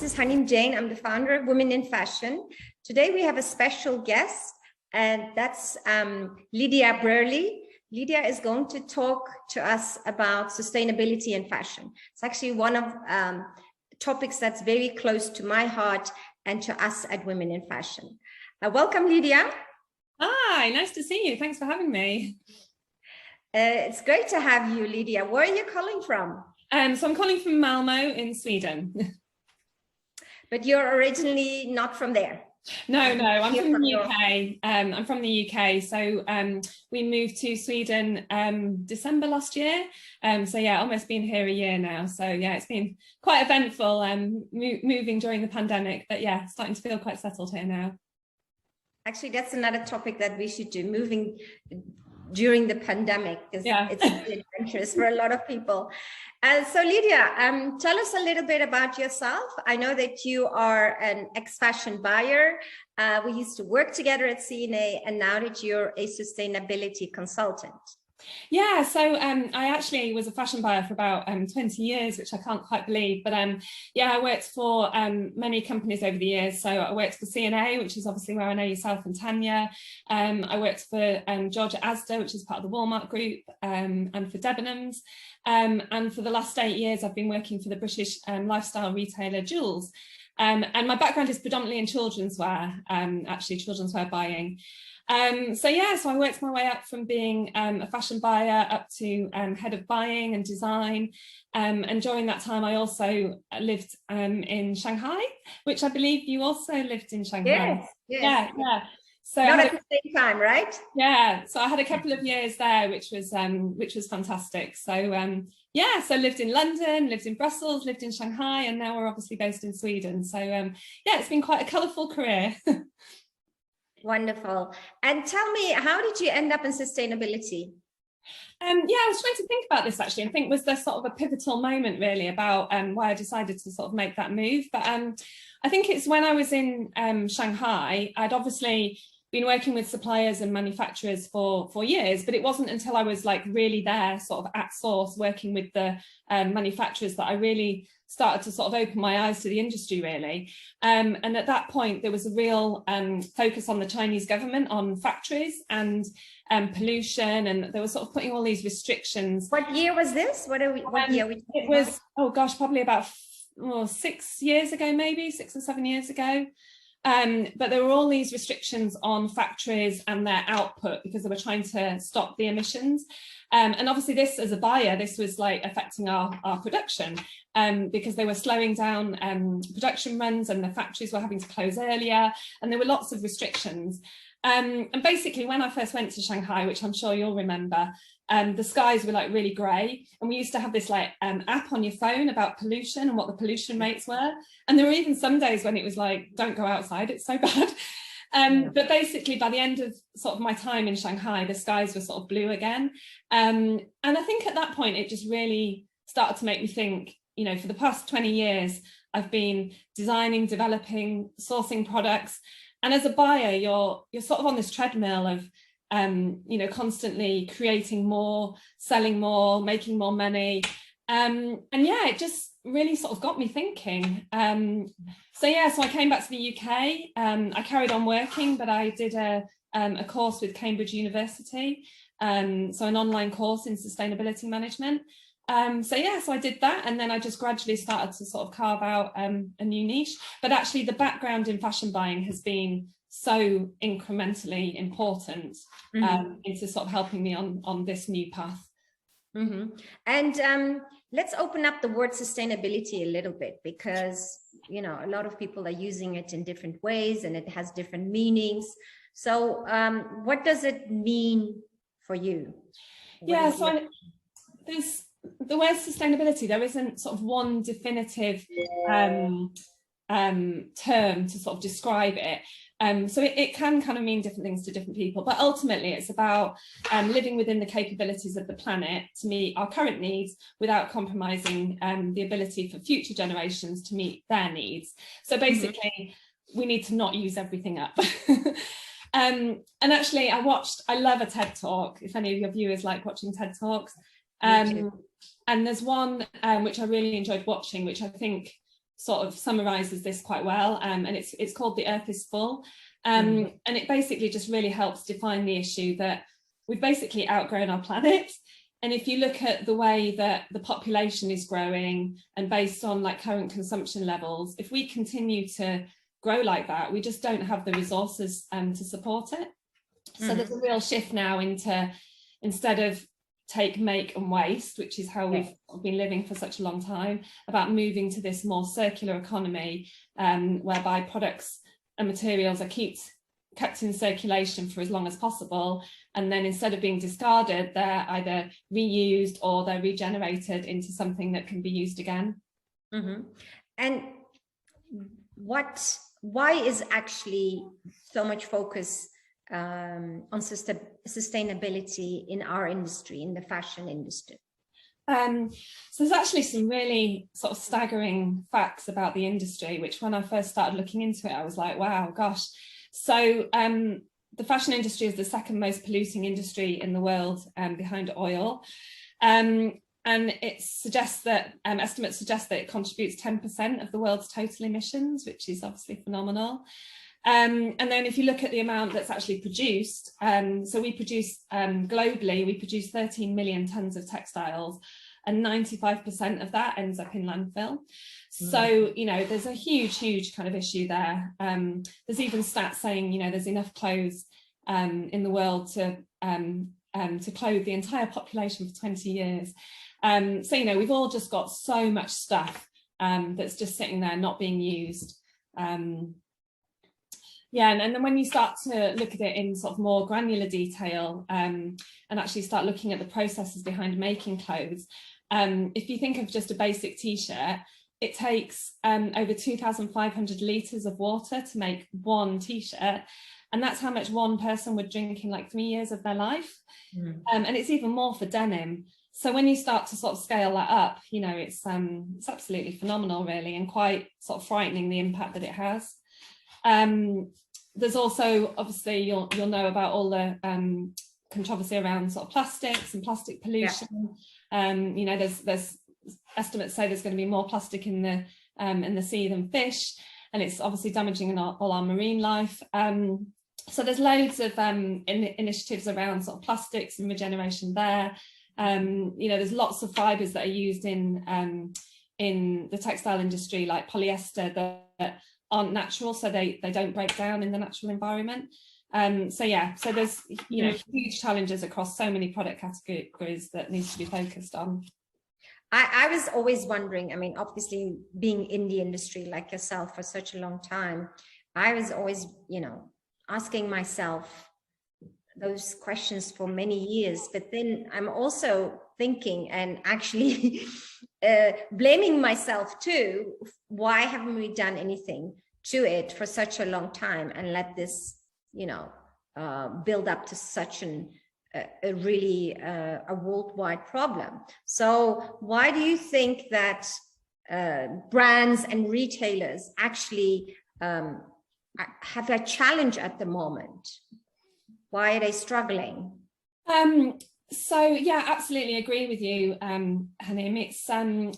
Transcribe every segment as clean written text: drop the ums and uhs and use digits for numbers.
is Hanim Jain. I'm the founder of Women in Fashion. Today we have a special guest, and that's Lydia Brearley. Lydia is going to talk to us about sustainability in fashion. It's actually one of topics that's very close to my heart and to us at Women in Fashion. Welcome, Lydia. Hi, nice to see you. Thanks for having me. It's great to have you, Lydia. Where are you calling from? So I'm calling from Malmo in Sweden. But you're originally not from there. No, I'm from the UK. I'm from the UK. So we moved to Sweden December last year. So yeah, almost been here a year now. So yeah, it's been quite eventful moving during the pandemic. But yeah, starting to feel quite settled here now. Actually, that's another topic that we should do, moving during the pandemic, because it's adventurous for a lot of people. So Lydia, tell us a little bit about yourself. I know that you are an ex-fashion buyer. We used to work together at C&A, and now that you're a sustainability consultant. Yeah, so I actually was a fashion buyer for about 20 years, which I can't quite believe. But yeah, I worked for many companies over the years. So I worked for C&A, which is obviously where I know yourself and Tanya. I worked for George at Asda, which is part of the Walmart group, and for Debenhams. And for the last 8 years, I've been working for the British lifestyle retailer Joules. And my background is predominantly in children's wear, actually children's wear buying. So I worked my way up from being a fashion buyer up to head of buying and design. And during that time, I also lived in Shanghai, which I believe you also lived in Shanghai. Yes. Yeah. So not at the same time, right? Yeah. So I had a couple of years there, which was fantastic. So so lived in London, lived in Brussels, lived in Shanghai, and now we're obviously based in Sweden. So it's been quite a colourful career. Wonderful. And tell me, how did you end up in sustainability? I was trying to think about this actually, and think was there sort of a pivotal moment really about why I decided to sort of make that move. But I think it's when I was in Shanghai, I'd obviously been working with suppliers and manufacturers for years, but it wasn't until I was like really there sort of at source working with the manufacturers that I really started to sort of open my eyes to the industry really. And at that point there was a real focus on the Chinese government on factories and pollution, and they were sort of putting all these restrictions. What year was this? What year? It was, oh gosh, probably about 6 years ago, maybe 6 or 7 years ago. But there were all these restrictions on factories and their output because they were trying to stop the emissions. And obviously this, as a buyer, this was like affecting our production because they were slowing down production runs, and the factories were having to close earlier, and there were lots of restrictions. And basically when I first went to Shanghai, which I'm sure you'll remember, the skies were like really grey, and we used to have this like app on your phone about pollution and what the pollution rates were, and there were even some days when it was like, don't go outside, it's so bad. But basically by the end of sort of my time in Shanghai, the skies were sort of blue again, and I think at that point it just really started to make me think, you know, for the past 20 years I've been designing, developing, sourcing products, and as a buyer you're sort of on this treadmill of constantly creating more, selling more, making more money. It just really sort of got me thinking. So I came back to the UK. I carried on working, but I did a course with Cambridge University, so an online course in sustainability management. So I did that, and then I just gradually started to sort of carve out a new niche. But actually the background in fashion buying has been so incrementally important into sort of helping me on this new path. And let's open up the word sustainability a little bit, because a lot of people are using it in different ways and it has different meanings. So what does it mean for you? There's the word sustainability, there isn't sort of one definitive term to sort of describe it. So it can kind of mean different things to different people, but ultimately it's about living within the capabilities of the planet to meet our current needs without compromising the ability for future generations to meet their needs. So basically we need to not use everything up. And actually I love a TED Talk, if any of your viewers like watching TED Talks. And there's one which I really enjoyed watching, which I think sort of summarizes this quite well, and it's called The Earth is Full, and it basically just really helps define the issue that we've basically outgrown our planet. And if you look at the way that the population is growing and based on like current consumption levels, if we continue to grow like that, we just don't have the resources to support it. So there's a real shift now into, instead of take, make and waste, which is how we've been living for such a long time, about moving to this more circular economy, whereby products and materials are kept in circulation for as long as possible, and then instead of being discarded, they're either reused or they're regenerated into something that can be used again. And why is actually so much focus on sustainability in our industry, in the fashion industry? So there's actually some really sort of staggering facts about the industry, which when I first started looking into it, I was like, wow, gosh. So the fashion industry is the second most polluting industry in the world, behind oil. And it suggests that, estimates suggest that it contributes 10% of the world's total emissions, which is obviously phenomenal. And then if you look at the amount that's actually produced, so we produce, globally, we produce 13 million tons of textiles, and 95% of that ends up in landfill. So, you know, there's a huge kind of issue there. There's even stats saying, you know, there's enough clothes in the world to clothe the entire population for 20 years. So, you know, we've all just got so much stuff that's just sitting there not being used. Yeah, and then when you start to look at it in sort of more granular detail, and actually start looking at the processes behind making clothes, if you think of just a basic t-shirt, it takes over 2,500 litres of water to make one t-shirt, and that's how much one person would drink in like 3 years of their life. And it's even more for denim. So when you start to sort of scale that up, you know, it's absolutely phenomenal, really, and quite sort of frightening, the impact that it has. There's also, obviously, you'll know about all the controversy around sort of plastics and plastic pollution. You know, there's estimates say there's going to be more plastic in the sea than fish, and it's obviously damaging in all our marine life. So there's loads of initiatives around sort of plastics and regeneration there. You know, there's lots of fibres that are used in the textile industry, like polyester, that aren't natural, so they don't break down in the natural environment. So yeah, so there's, you know, huge challenges across so many product categories that needs to be focused on. I was always wondering, I mean, obviously being in the industry like yourself for such a long time, I was always, you know, asking myself those questions for many years, but then I'm also thinking and actually blaming myself too, why haven't we done anything to it for such a long time and let this, you know, build up to such a really a worldwide problem. So why do you think that brands and retailers actually have a challenge at the moment? Why are they struggling? So yeah, absolutely agree with you, Hanim.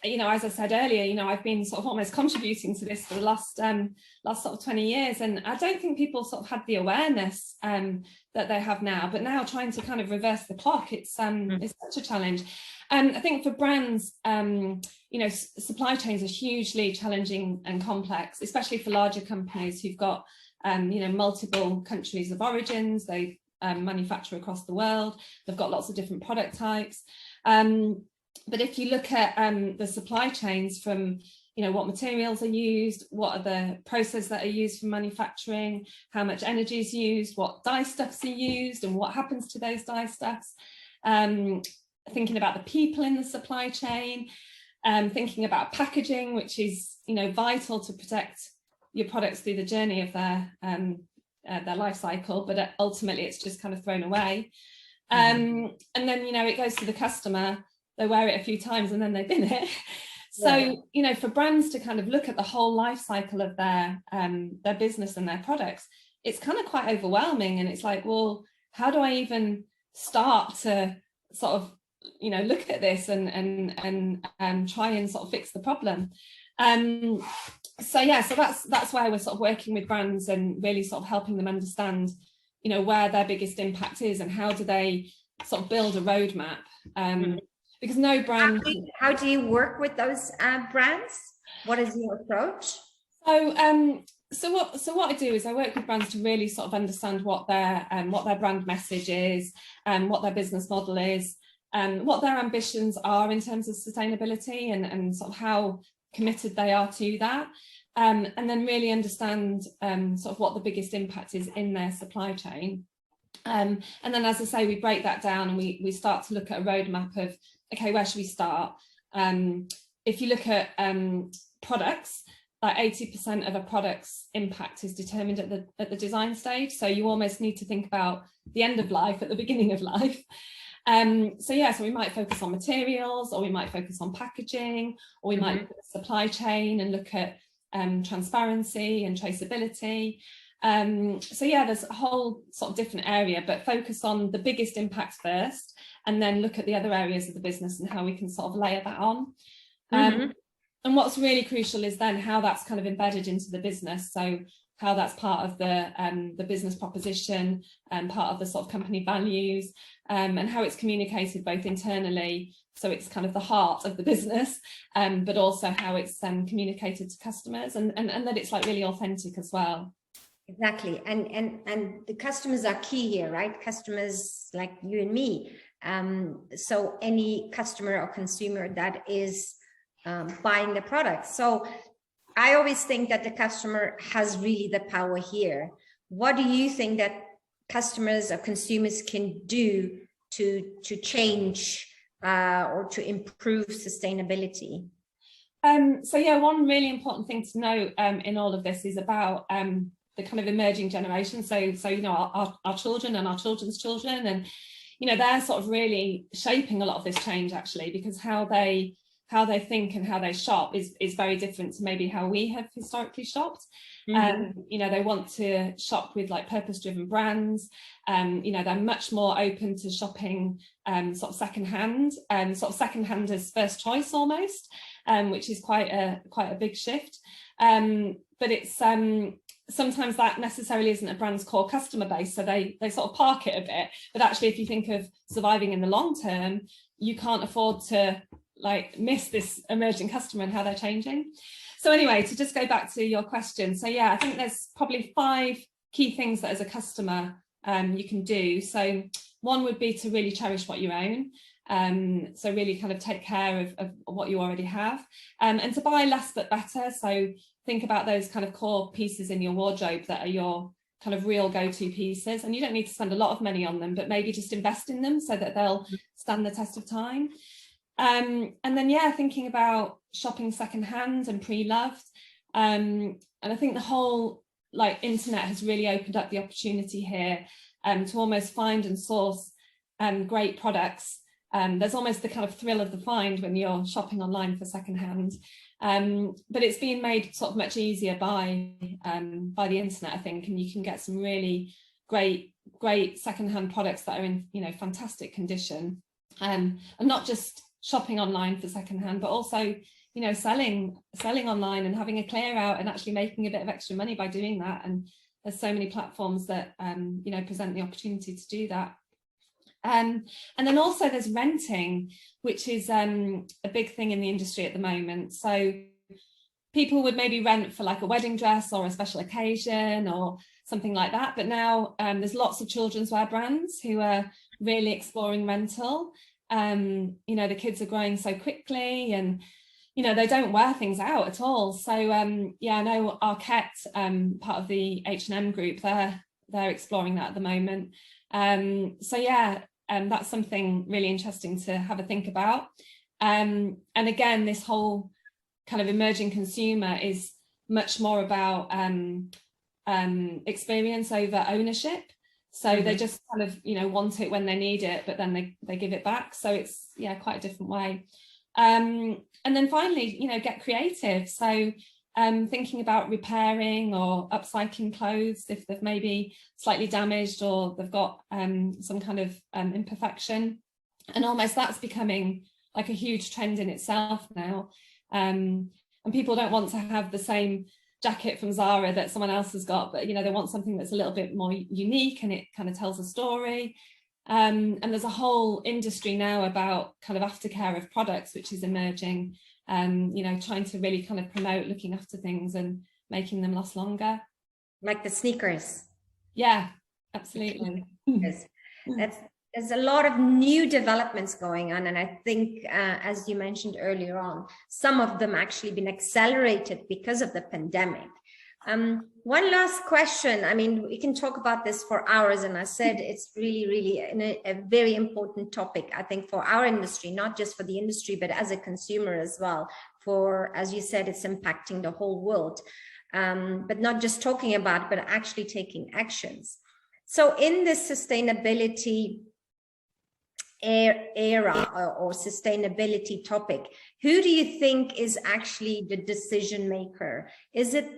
You know, as I said earlier, you know, I've been sort of almost contributing to this for the last sort of 20 years, and I don't think people sort of had the awareness that they have now. But now, trying to kind of reverse the clock, it's such a challenge. I think for brands, you know, supply chains are hugely challenging and complex, especially for larger companies who've got you know, multiple countries of origins. They manufacture across the world. They've got lots of different product types. But if you look at the supply chains, from, you know, what materials are used, what are the processes that are used for manufacturing, how much energy is used, what dye stuffs are used, and what happens to those dye stuffs. Thinking about the people in the supply chain, thinking about packaging, which is, you know, vital to protect your products through the journey of their life cycle, but ultimately it's just kind of thrown away. And then, you know, it goes to the customer. They wear it a few times and then they bin it. So, you know, for brands to kind of look at the whole life cycle of their business and their products, it's kind of quite overwhelming. And it's like, well, how do I even start to sort of look at this and try and sort of fix the problem. So that's why we're sort of working with brands and really sort of helping them understand, where their biggest impact is and how do they sort of build a roadmap. Because no brand. How do you work with those brands? What is your approach? So what I do is I work with brands to really sort of understand what their brand message is, what their business model is, what their ambitions are in terms of sustainability, and sort of how committed they are to that, and then really understand sort of what the biggest impact is in their supply chain. And then, as I say, we break that down and we start to look at a roadmap of, okay, where should we start? If you look at products, like 80% of a product's impact is determined at the design stage. So you almost need to think about the end of life at the beginning of life. So we might focus on materials, or we might focus on packaging, or we might look at supply chain and look at transparency and traceability. There's a whole sort of different area, but focus on the biggest impact first, and then look at the other areas of the business and how we can sort of layer that on. And what's really crucial is then how that's kind of embedded into the business. So how that's part of the business proposition and part of the sort of company values, and how it's communicated both internally, so it's kind of the heart of the business, but also how it's communicated to customers, and that it's like really authentic as well. Exactly, and the customers are key here, right? Customers like you and me. So any customer or consumer that is buying the product. So I always think that the customer has really the power here. What do you think that customers or consumers can do to change or to improve sustainability? One really important thing to know in all of this is about the kind of emerging generation. So our children and our children's children, and they're sort of really shaping a lot of this change, actually, because how they think and how they shop is very different to maybe how we have historically shopped. They want to shop with like purpose-driven brands. They're much more open to shopping sort of secondhand, sort of secondhand as first choice almost, which is quite a big shift. But it's sometimes that necessarily isn't a brand's core customer base, so they sort of park it a bit. But actually, if you think of surviving in the long term, you can't afford to like miss this emerging customer and how they're changing. So anyway, to just go back to your question, so I think there's probably 5 key things that as a customer you can do. So one would be to really cherish what you own, so really kind of take care of what you already have, and to buy less but better. So think about those kind of core pieces in your wardrobe that are your kind of real go-to pieces, and you don't need to spend a lot of money on them, but maybe just invest in them so that they'll stand the test of time. And then thinking about shopping secondhand and pre-loved, and I think the whole like internet has really opened up the opportunity here to almost find and source great products. There's almost the kind of thrill of the find when you're shopping online for secondhand, but it's been made sort of much easier by the internet, I think, and you can get some really great secondhand products that are in fantastic condition, and not just shopping online for secondhand, but also selling online and having a clear out and actually making a bit of extra money by doing that. And there's so many platforms that present the opportunity to do that. And then also there's renting, which is a big thing in the industry at the moment. So people would maybe rent for like a wedding dress or a special occasion or something like that, but now there's lots of children's wear brands who are really exploring rental. The kids are growing so quickly, and they don't wear things out at all. So I know Arquette, part of the H&M group, they're exploring that at the moment. That's something really interesting to have a think about. And again, this whole kind of emerging consumer is much more about experience over ownership. So they just kind of, want it when they need it, but then they give it back. So it's, quite a different way. And then finally, get creative. So thinking about repairing or upcycling clothes if they've maybe slightly damaged or they've got some kind of imperfection. And almost that's becoming like a huge trend in itself now. And people don't want to have the same jacket from Zara that someone else has got, but, you know, they want something that's a little bit more unique and it kind of tells a story. And there's a whole industry now about kind of aftercare of products, which is emerging, you know, trying to really kind of promote looking after things and making them last longer. Like the sneakers. Yeah, absolutely. There's a lot of new developments going on. And I think, as you mentioned earlier on, some of them actually been accelerated because of the pandemic. One last question. I mean, we can talk about this for hours. And I said, it's really, really a very important topic, I think, for our industry, not just for the industry, but as a consumer as well. For, as you said, it's impacting the whole world. But not just talking about, but actually taking actions. So in this sustainability era or sustainability topic, who do you think is actually the decision maker? Is it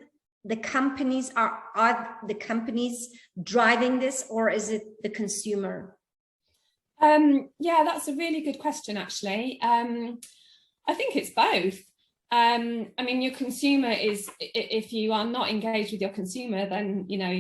the companies? Are the companies driving this, or is it the consumer? Yeah, that's a really good question, actually. I think it's both. I mean, your consumer is, if you are not engaged with your consumer, then, you know,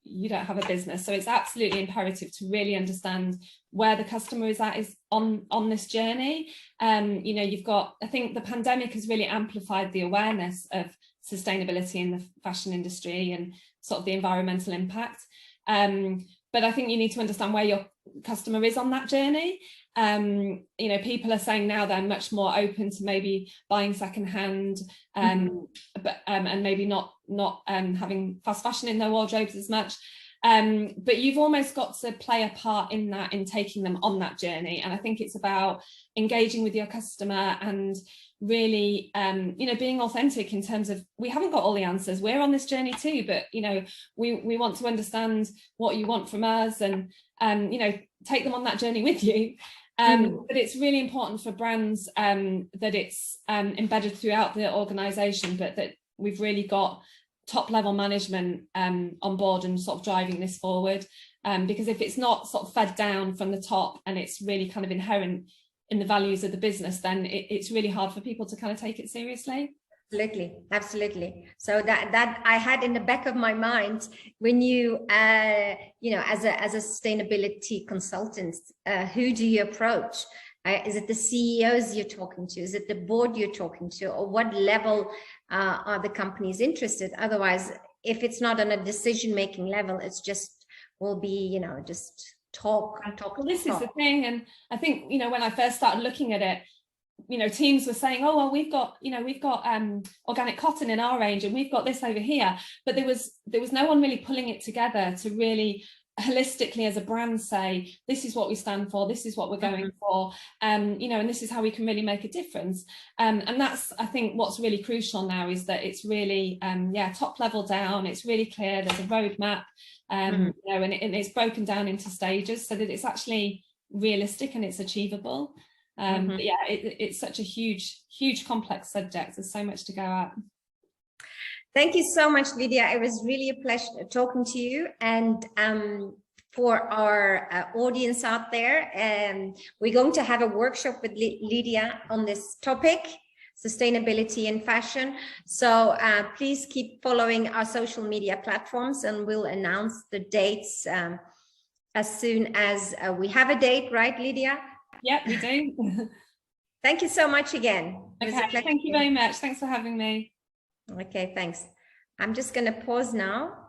you don't have a business. So it's absolutely imperative to really understand where the customer is at on this journey. You know, you've got, I think the pandemic has really amplified the awareness of sustainability in the fashion industry and sort of the environmental impact. But I think you need to understand where your customer is on that journey. You know, people are saying now they're much more open to maybe buying secondhand, but and maybe not having fast fashion in their wardrobes as much. But you've almost got to play a part in that, in taking them on that journey. And I think it's about engaging with your customer and really, you know, being authentic in terms of, we haven't got all the answers. We're on this journey too, but, you know, we want to understand what you want from us and, you know, take them on that journey with you. But it's really important for brands that it's embedded throughout the organisation, but that we've really got top level management on board and sort of driving this forward, because if it's not sort of fed down from the top and it's really kind of inherent in the values of the business, then it's really hard for people to kind of take it seriously. Absolutely. So that I had in the back of my mind when you know, as a sustainability consultant, who do you approach? Is it the CEOs you're talking to? Is it the board you're talking to? Or what level are the companies interested? Otherwise, if it's not on a decision-making level, it's just will be, you know, just talk. Well, this is the thing. And I think, you know, when I first started looking at it, you know, teams were saying, oh, well, we've got organic cotton in our range and we've got this over here. But there was no one really pulling it together to really holistically as a brand say, this is what we stand for, this is what we're going for, you know, and this is how we can really make a difference. And that's, I think, what's really crucial now is that it's really, top level down, it's really clear, there's a roadmap, you know, and it's broken down into stages so that it's actually realistic and it's achievable. But yeah, it's such a huge complex subject. There's so much to go at. Thank you so much, Lydia. It was really a pleasure talking to you. And for our audience out there, we're going to have a workshop with Lydia on this topic, sustainability in fashion. So please keep following our social media platforms and we'll announce the dates as soon as we have a date, right, Lydia? Yep, we do. Thank you so much again. Okay, thank you very much. Thanks for having me. Okay, thanks. I'm just going to pause now.